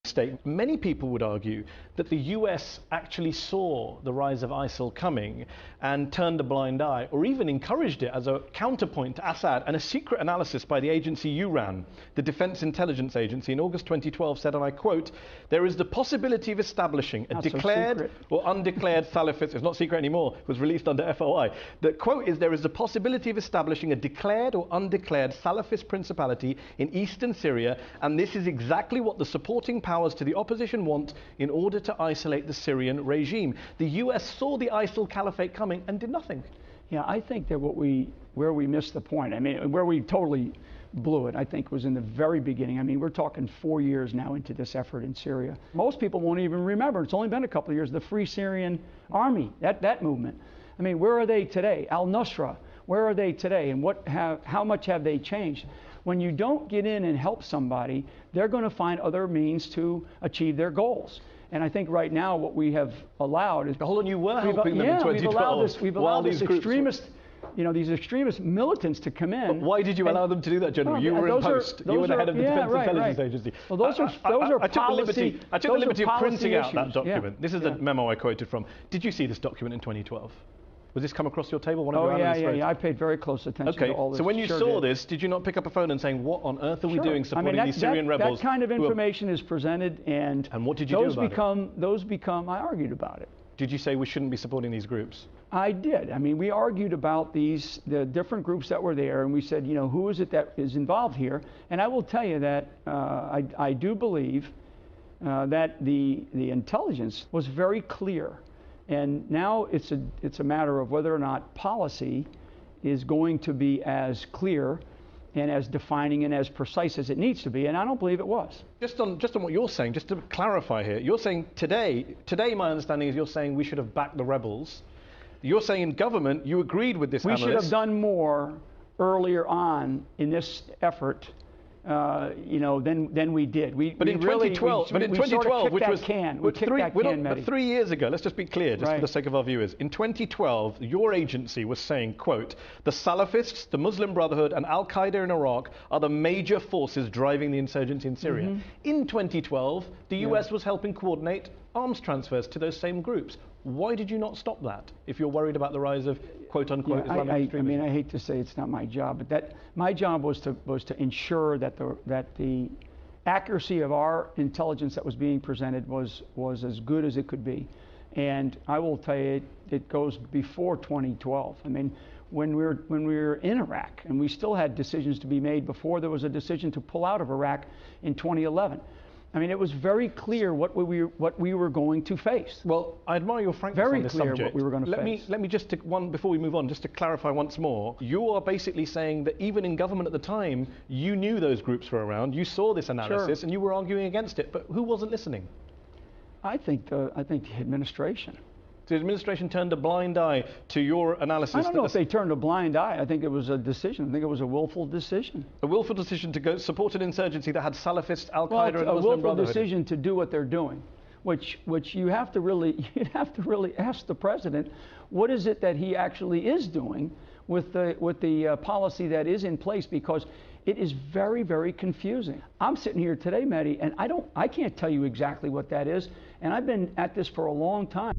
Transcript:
state. Many people would argue that the US actually saw the rise of ISIL coming and turned a blind eye, or even encouraged it as a counterpoint to Assad. And a secret analysis by the agency you ran, the Defense Intelligence Agency, in August 2012 said, and I quote, "There is the possibility of establishing a declared or undeclared Salafist," it's not secret anymore, it was released under FOI. The quote is, "There is the possibility of establishing a declared or undeclared Salafist principality in eastern Syria, and this is exactly what the supporting powers to the opposition want in order to isolate the Syrian regime." The US saw the ISIL caliphate coming and did nothing. Yeah, I think that where we missed the point, I mean, where we totally blew it, I think, was in the very beginning. I mean, we're talking 4 years now into this effort in Syria. Most people won't even remember. It's only been a couple of years. The Free Syrian Army, that movement. I mean, where are they today? Al-Nusra, where are they today? And how much have they changed? When you don't get in and help somebody, they're going to find other means to achieve their goals. And I think right now what we have allowed is... Hold on, you were helping them in 2012. We've allowed this extremist, these extremist militants to come in. But why did you allow them to do that, General? You were in post. You were the head of the Defense Intelligence Agency. Well, those are I took the liberty of printing out that document. Yeah. This is the memo I quoted from. Did you see this document in 2012? Was this come across your table? Yeah. I paid very close attention to all this. So when you saw this, did you not pick up a phone and saying, "What on earth are we doing supporting these Syrian rebels?" That kind of information is presented, and what did you do about it? Those become. I argued about it. Did you say we shouldn't be supporting these groups? I did. I mean, we argued about the different groups that were there, and we said, who is it that is involved here? And I will tell you that I do believe that the intelligence was very clear. And now it's a matter of whether or not policy is going to be as clear and as defining and as precise as it needs to be, and I don't believe it was. Just on what you're saying, just to clarify here, you're saying today my understanding is you're saying we should have backed the rebels. You're saying in government you agreed with this analyst. We should have done more earlier on in this effort. Than we did. But in 2012, which was 3 years ago, let's just be clear, just for the sake of our viewers. In 2012, your agency was saying, quote, "The Salafists, the Muslim Brotherhood, and Al-Qaeda in Iraq are the major forces driving the insurgency in Syria." Mm-hmm. In 2012, the US was helping coordinate arms transfers to those same groups. Why did you not stop that if you're worried about the rise of quote-unquote Islamic extremism? I mean, I hate to say it's not my job, but my job was to ensure that the accuracy of our intelligence that was being presented was as good as it could be. And I will tell you, it goes before 2012. I mean, when we were in Iraq, and we still had decisions to be made before there was a decision to pull out of Iraq in 2011. I mean, it was very clear what we were going to face. Well, I admire your frankness on this subject. Very clear what we were going to face. Let me just before we move on, just to clarify once more. You are basically saying that even in government at the time, you knew those groups were around. You saw this analysis, and you were arguing against it. But who wasn't listening? I think the administration. The administration turned a blind eye to your analysis. I don't know if they turned a blind eye. I think it was a decision. I think it was a willful decision. A willful decision to go support an insurgency that had Salafists, Al-Qaeda, and Muslim Brotherhood. A willful decision to do what they're doing, which you'd have to really ask the president, what is it that he actually is doing with the policy that is in place, because it is very, very confusing. I'm sitting here today, Mehdi, and I can't tell you exactly what that is, and I've been at this for a long time.